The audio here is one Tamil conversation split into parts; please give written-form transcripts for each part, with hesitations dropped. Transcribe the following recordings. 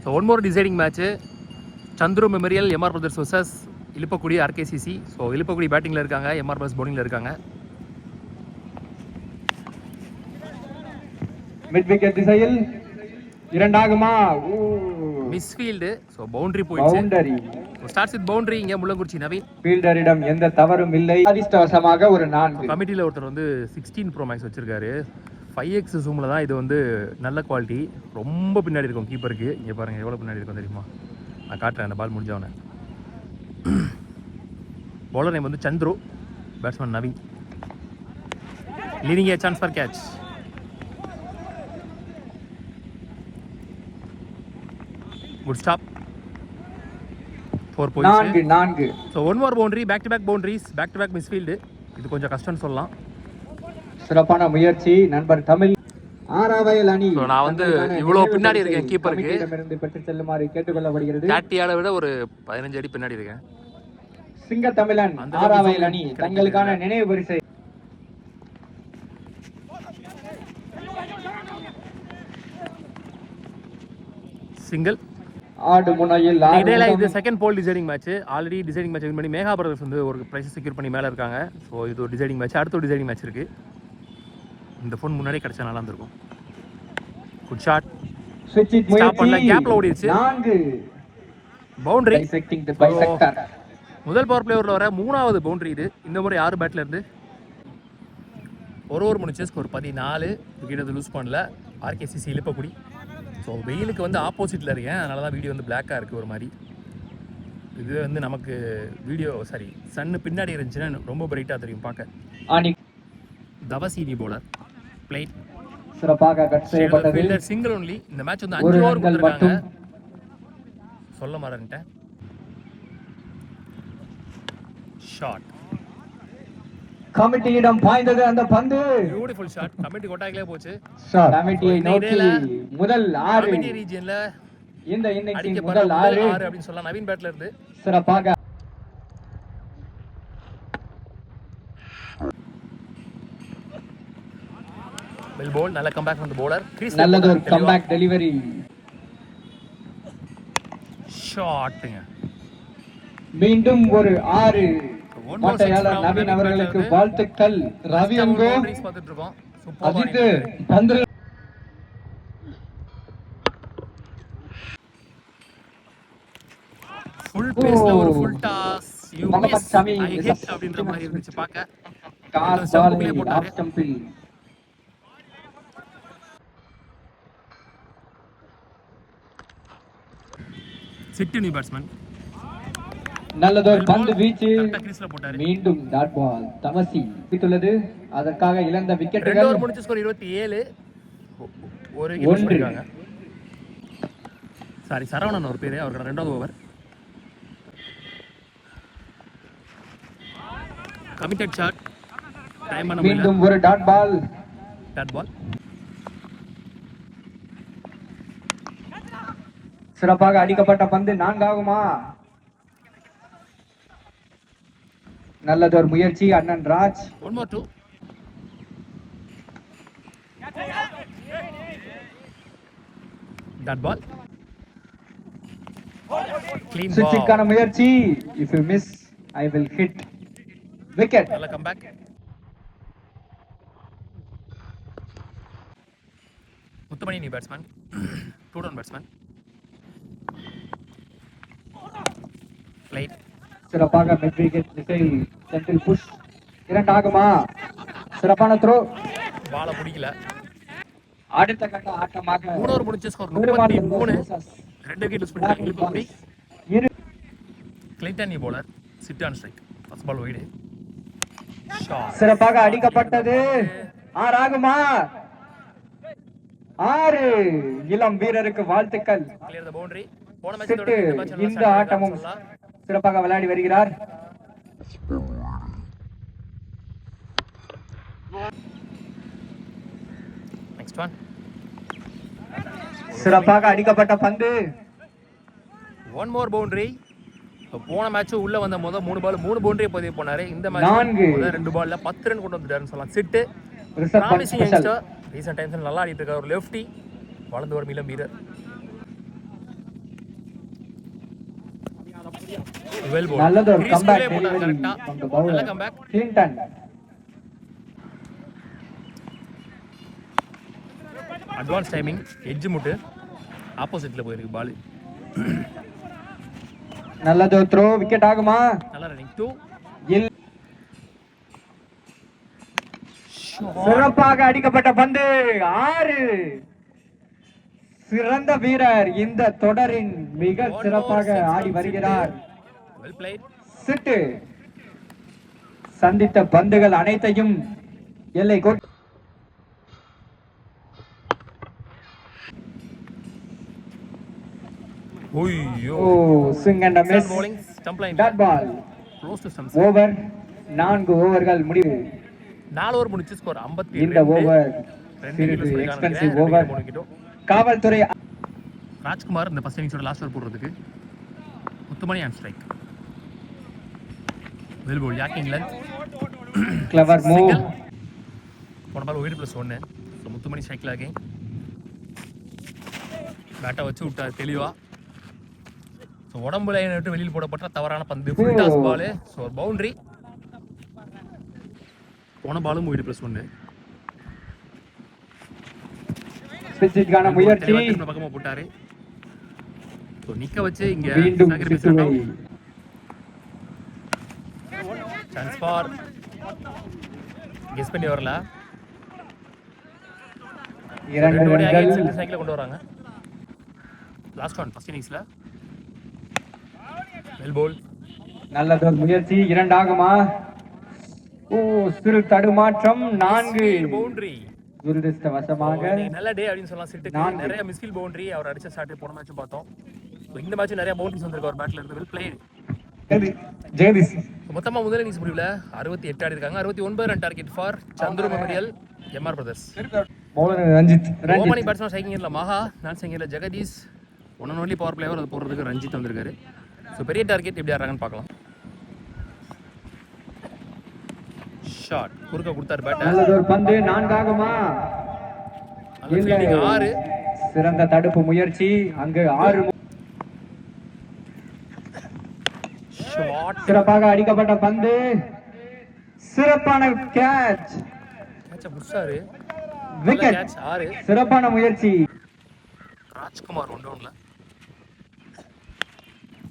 So one more deciding match Chandru memorial MR brothers versus Ilupakkudi RKCC. So Ilupakkudi பேட்டிங்கில் இருக்காங்க, எம்ஆர் பிரதர்ஸ் பவுலிங்கில் இருக்காங்க. மிட் விக்கெட் திசையில் இரண்டாகுமா மிஸ்ஃபீல்டு. ஸோ பவுண்டரி போயிடுச்சு. Boundary starts with boundary. இங்கே முள்ளங்குறிச்சி நவீன். ஃபீல்டரிடம் எந்த தவறும் இல்லை. அதிர்ஷ்டவசமாக ஒரு 4. கமிட்டியில் ஒருத்தர் வந்து 16 Pro Max வச்சிருக்காரு. 5x ஜூமில் தான் இது வந்து நல்ல குவாலிட்டி. ரொம்ப பின்னாடி இருக்கும் கீப்பருக்கு. இங்கே பாருங்கள் எவ்வளோ பின்னாடி இருக்கும் தெரியுமா? நான் காட்டுறேன் அந்த பால் முடிஞ்சவனே. பவுலர் நேம் வந்து Chandru, batsman Naveen. Leading a chance for catch. Good stop. 4 போயிடுச்சு. 4. So one more boundary. Back to back boundaries, back to back misfield. இது கொஞ்சம் கஷ்டம்னு சொல்லலாம். சிறப்பான முயற்சி நண்பர் தமிழ். ஆறாவயல் அணி. நான் வந்து இவ்வளோ பின்னாடி இருக்கேன் கீப்பருக்கு. பெற்று செல்லுமாறு கேட்டுக்கொள்ளப்படுகிறது. கேட்டியால விட ஒரு 15 அடி பின்னாடி இருக்கேன். சிங்க தமிழன் ஆறாவயல் அணி தங்களுக்கான நினைவு பரிசை. சிங்கிள். ஆடு முனையில் இடையில இது second ball deciding match. Already deciding match win பண்ணி மேகா பிரதர்ஸ் வந்து ஒரு பிரைஸ் செக்யூர் பண்ணி மேலே இருக்காங்க. ஸோ இது ஒரு டிசைடிங் மேட்ச். அடுத்த ஒரு டிசைடிங் மேட்ச் இருக்கு. இந்த ஃபோன் முன்னாடியே கிடைச்சா நல்லா இருந்திருக்கும். Good shot. ஸ்டாப் பண்ணல, கேப்ல ஓடிடுச்சு. 4 பவுண்டரி. பைசெக்டர். முதல் பவர் பிளேயர்ல வர 3வது பவுண்டரி இது. இந்த முறை 6 பேட்ல இருந்து ஒரு ஓவர் முடிச்சு ஸ்கோர் 14. விக்கெட் வந்து லூஸ் பண்ணல. ஆர்கேசிசி இழுப்பக்குடி. ஸோ வெயிலுக்கு வந்து ஆப்போசிட்டில் இருக்கேன், அதனால தான் வீடியோ வந்து பிளாக்காக இருக்குது ஒரு மாதிரி. இது வந்து நமக்கு வீடியோ சாரி சன்னு பின்னாடி இருந்துச்சுன்னா ரொம்ப பிரைட்டாக தெரியும் பார்க்க. தவசீனி போலர் பிளேட். சிறப்பாக கட் செய்யப்பட்டது. Single only. இந்த மேட்ச் வந்து 5 ஓவர் கொடுத்துருக்காங்க. சொல்ல மறந்துட்டேன். ஷாட். கமிட்டியிடம் பாய்ந்தது அந்த பந்து. Beautiful shot. கமிட்டி கொட்டாயிலே போச்சு. கமிட்டியை நோக்கி முதல் 6. கமிட்டி ரீஜன்ல இந்த இன்னிங்ஸின் முதல் 6 அப்படினு சொல்லலாம் நவீன் பேட்ல இருந்து. சிறப்பாக வெல் போல்ட். நல்ல கம்பேக் from the bowler. நல்லது ஒரு கம்பேக் டெலிவரி. ஷாட்ங்க. மீண்டும் ஒரு 6. மட்டையாளர் நவீன் அவர்களுக்கு வாழ்த்துக்கள். ரவி அங்கோ பார்த்துட்டு இருக்கோம். அஜித் பந்து ஃபுல் பேஸ்ல ஒரு full toss. You miss I hit அப்படின்ற மாதிரி இருந்துச்சு பார்க்க. காஸ் பால் ஆஃப் ஸ்டம்பில். Chitti new batsman. நல்லதொரு பந்து வீச்சு. மீண்டும் டாட் பால். தவசி விட்டுள்ளது. அதற்காக இழந்த விக்கெட்டுகள். 2 ஓவர் முடிஞ்ச ஸ்கோர் 27. ஒரு விக்கெட் எடுத்திருக்காங்க. சாரி சரவணன் ஒரு பேரு, அவரோட 2வது ஓவர். Committed shot. டைம் பண்ண முடியல. மீண்டும் ஒரு டாட் பால். Dot ball. சிறப்பாக அடிக்கப்பட்ட பந்து 4 ஆகுமா? நல்லதொரு முயற்சி அண்ணன் Raj. 1 more 2. Dot ball. Clean ball. சுவிட்சிற்கான முயற்சி. if you miss I will hit. Wicket. நல்ல கம்பேக். முத்துமணி நீ பேட்ஸ்மேன். 2 down batsman. பிளேட். சிறப்பாக மிட் விக்கெட் திசையில் சென்ட்ரல் புஷ். 2 ஆகுமா? சிறப்பான த்ரோ. பால பிடிக்கல. அடுத்த கட்ட ஆட்டமாக 3 ஓவர் முடிஞ்ச ஸ்கோர் 33. 2 விக்கெட் லூஸ் பண்ணிட்டாங்க இழுப்பக்குடி. கிளின்டன் நீ bowler. Sit on strike. First ball wide. Shot. சிறப்பாக அடிக்கப்பட்டது. 6 ஆகுமா? 6. இளம் வீரருக்கு வாழ்த்துக்கள். Clear the boundary. போன மேட்சோட இந்த ஆட்டமும் சிறப்பாக விளையாடி வருகிறார். Next one. சிறப்பாக அடிக்கப்பட்ட பந்து. 1 more பவுண்டரி. போன மேட்ச் உள்ள வந்த 3 பால் 3 பவுண்டரி பதிவு பண்ணாரு. இந்த மேட்ச் 2 பால்ல 10 ரன் கொண்டு வந்துட்டாருன்னு சொல்லலாம். சிட்டு ரீசன்ட் டைம்ஸ்ல நல்லா ஆடிட்டு இருக்காரு. ஒரு லெஃப்டி வளர்ந்து வரும் இளம் வீரர். வெல் போல் நல்லது ஒரு comeback போட்டார் delivery கரெக்டா. from the bowler. நல்ல comeback. Clinton. Advance timing edge முட்டு ஆப்போசிட்ல போயிருக்கு பால். நல்லது ஒரு த்ரோ விக்கெட் ஆகுமா? நல்ல ரன்னிங் 2. இல்ல. சிறப்பாக அடிக்கப்பட்ட பந்து 6. சிறந்த வீரர் இந்த தொடரின் மிக சிறப்பாக ஆடி வருகிறார். Well plate. சிட்டு சந்தித்த பந்துகள் அனைத்தையும் எல்லை கோட். ஓய்யோ ஓ swing and miss. bowling stump line dot ball. Close to stumps. Over 4 ஓவர்கள் முடிவு. 4 ஓவர் முடிச்சு ஸ்கோர் 52. இந்த ஓவர் சிறிது எக்ஸ்பென்சிவ் ஓவர். காவல்துறை ராஜ்குமார் இந்த ஃபர்ஸ்ட் இன்னிங்ஸோட லாஸ்ட் ஓவர் போடுறதுக்கு Muthumani on strike. Well ball yorking length clever move. போன பால் ஒயிட் +1. ஸோ முத்துமணி ஸ்ட்ரைக்கில் அகைன் பேட்டை வச்சு விட்டார் தெளிவா. ஸோ உடம்புல விட்டு வெளியில் போடப்பட்ட தவறான பந்து ஃபுல் டாஸ் பால். ஸோ ஒரு பவுண்டரி. போன பாலும் ஒயிட் +1. ஸ்பெசிஃபிக்கான முயற்சி பக்கமா போட்டாரு. ஸோ நிக்க வச்சு இங்க மீண்டும் சிட்டுவை. சான்ஸ் ஃபார் கெஸ் பண்ணி வரல. 2 ரன்கள். சைக்கிள் கொண்டு வராங்க. லாஸ்ட் ஒன் ஃபர்ஸ்ட் இன்னிங்ஸ்ல. Well ball. நல்லது ஒரு முயற்சி 2 ஆகுமா? ஓ சிறு தடுமாற்றம் 4. பவுண்டரி. துரதிர்ஷ்டவசமாக நல்ல டே அப்படின்னு சொல்லலாம். சிட்டுக்கு நிறைய மிஸ்ஃபீல் பவுண்டரி அவர் அடிச்ச ஸ்டார்ட் போன மேட்ச் பார்த்தோம். ஸோ இந்த மேட்ச் நிறைய பவுண்டரிஸ் வந்திருக்கு அவர் பேட்ல இருந்து. Well plate. ஜெகதீஷ் மொத்தமா முதல் இன்னிங்ஸ் முடிவுல 68 ஆடி இருக்காங்க. 69 run target for Chandru memorial MR brothers. Bowler Ranjith. Opening batsman ஸ்ட்ரைக்கிங்ல மகா, நான் சிங்கிங்ல Jagadish, one and only power player அது போடுறதுக்கு ரஞ்சித் வந்திருக்காரு. ஸோ பெரிய டார்கெட் எப்படி ஆடுறாங்கன்னு பார்க்கலாம். ஷாட் குறுக்க கொடுத்தாரு பேட்டர். நல்லது ஒரு பந்து 4 ஆகுமா? நல்ல ஃபீல்டிங் 6. சிறந்த தடுப்பு முயற்சி அங்கு 6. ஷாட் சிறப்பாக அடிக்கப்பட்ட பந்து சிறப்பான கேட்ச். கேட்ச புடிச்சாரு. விக்கெட். கேட்ச் 6. சிறப்பான முயற்சி. ராஜ்குமார் ஒன் டவுன்ல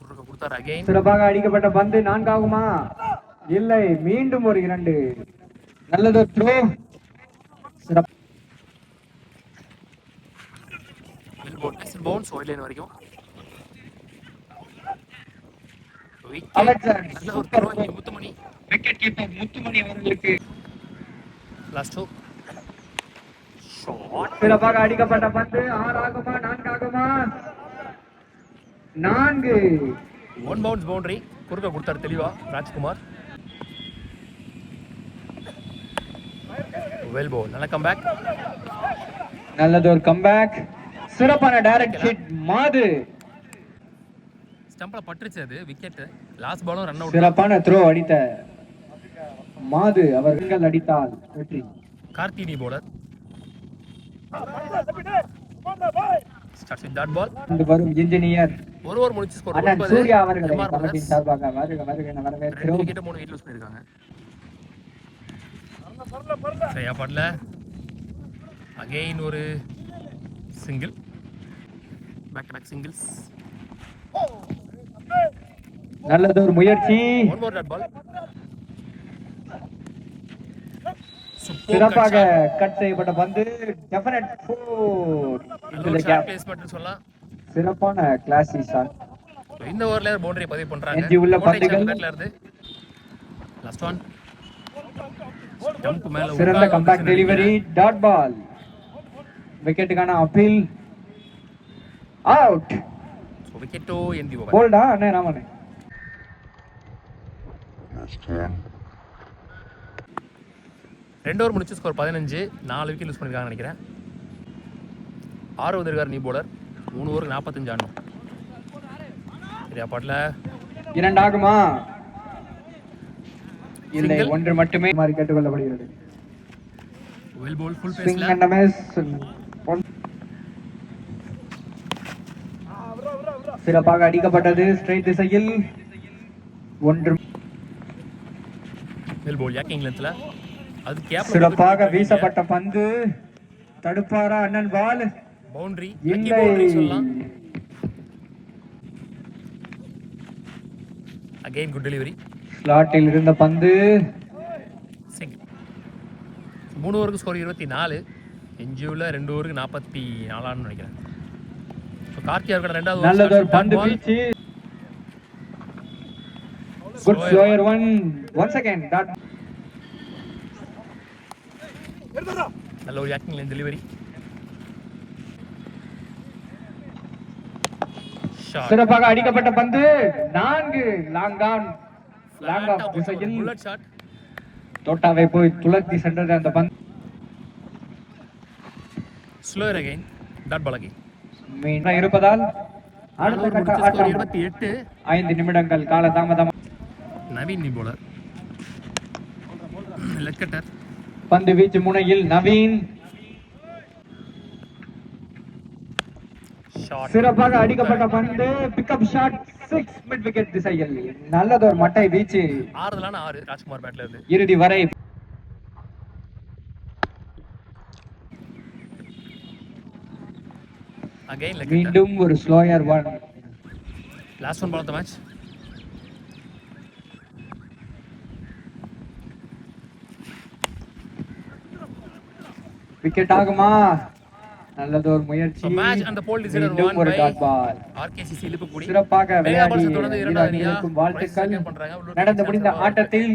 குறுக்க கொடுத்தாரு அகைன். சிறப்பாக அடிக்கப்பட்ட பந்து 4 ஆகுமா? இல்லை, மீண்டும் ஒரு 2. நல்லது த்ரோ. சிறப்பு. வெல் போல் நெக்ஸ்ட் பவுன்ஸ் ஒயிட் லைன் வரைக்கும். அலெக்சர் நல்ல ஒரு த்ரோ இங்க முத்துமணி. விக்கெட் கீப்பர் முத்துமணி அவர்களுக்கு லாஸ்ட் டூ ஷாட். சிறப்பாக அடிக்கப்பட்ட பந்து 6 ஆகுமா? 4 ஆகுமா? 4. ஒன் பவுன்ஸ் பவுண்டரி குறுக்க கொடுத்தாரு தெளிவா ராஜ்குமார். வெல் போல் நல்ல கம்பேக். நல்லது ஒரு கம்பேக். சிறப்பான டைரக்ட் ஹிட் மாது. ஸ்டம்ப்ல பட்டுருச்சு அது விக்கெட். லாஸ்ட் பாலும் ரன் அவுட். சிறப்பான த்ரோ அடித்த மாது அவர்கள் அடித்தால் வெற்றி. Karthini bowler starts with dot ball. இந்த வரும் இன்ஜினியர் ஒரு ஓவர் முடிச்சு ஸ்கோர் அண்ணன் 9. சூர்யா அவர்களை எம்ஆர் கமிட்டியின் பிரதர்ஸ் சார்பாக வருக வருக என 2 வரவேற்கிறோம். விக்கெட் 3 விக்கெட் லூஸ் பண்ணிருக்காங்க. சரியா படல. அகைன் ஒரு single. Back to back singles. நல்லது ஒரு முயற்சி. One more dot ball. சிறப்பாக கட் செய்யப்பட்ட பந்து definite 4 into the gap. Placement சொல்லலாம். சிறப்பான கிளாசி ஷாட். இந்த ஓவர்ல பவுண்டரி பதிவு பண்றாங்க. எஞ்சி உள்ள பந்துகள். பேட்ல இருந்து லாஸ்ட் ஒன் ஸ்டம்ப் மேல சிறந்த கம்பேக் டெலிவரி டாட் பால். விக்கெட்டுக்கான அப்பீல் அவுட். சோ விக்கெட்டோ என் தி ஓவர். போல்டா அண்ணே ராமனே. ரெண்டு ஓவர் முடிச்சு ஸ்கோர் 15. 4 விக்கெட் லூஸ் பண்ணிருக்காங்கன்னு நினைக்கிறேன். 6 வந்திருக்காரு நீ போலர். 3 ஓவருக்கு 45 ஆடணும். சரியா பாட்ல 2 ஆகுமா? இல்லை, Single. 1 மட்டுமே மாறி கேட்டுக்கொள்ளப்படுகிறது. வெல் போல் ஃபுல் ஸ்விங் பேஸ்ல அண்ட் மிஸ். சிறப்பாக அடிக்கப்பட்டது ஸ்ட்ரைட் திசையில். ஒன்று வெல் போல் யாக்கிங் லென்த்ல அது கேப் சிறப்பாக வீசப்பட்ட பந்து தடுப்பாரா அண்ணன் பால் பவுண்டரி இல்லை பவுண்டரி சொல்லலாம். Again good delivery. ஸ்லாட்டில் இருந்த பந்து சிங்கிள். 3 ஓவருக்கு ஸ்கோர் 24. எஞ்சியுள்ள 2 ஓவருக்கு 44 நினைக்கிறேன். ஸோ கார்த்தியா இருக்கிற ரெண்டாவது நல்லது ஒரு பந்து வீச்சு. Good slower once again dot. நல்ல ஒரு யாக்கிங் லைன் டெலிவரி. சிறப்பாக அடிக்கப்பட்ட பந்து 4 லாங் ஆன் திசையில் புல்லட் ஷாட். தோட்டாவை போய் துளர்த்தி சென்றது அந்த பந்து. Slower again dot ball again. மீண்டும் இருப்பதால் அடுத்த கட்ட ஆட்டம் 28. 5 நிமிடங்கள் காலதாமதம். நவீன் நீ போலர். Leg cutter. பந்து வீச்சு முனையில் நவீன் சிறப்பாக அடிக்கப்பட்ட பந்து பிக்கப் ஷாட் 6 மிட் விக்கெட் திசையில் நல்லதொரு மட்டை வீச்சு. 6 ராஜ்குமார் பேட்ல இருந்து இறுதி வரை அகைன் லெக். மீண்டும் ஒரு slower one. Last one ball of the match. Wicket ஆகுமா? நல்லதொரு முயற்சி. Match and the ball decider மீண்டும் 1 ஒரு பை டாட் பால். ஆர்கேசிசி இலிப்புக்குடி. சிறப்பாக விளையாடி தொடர்ந்து இரண்டாவது வீரர்களுக்கும் வாழ்த்துக்கள். நடந்து முடிந்த ஆட்டத்தில்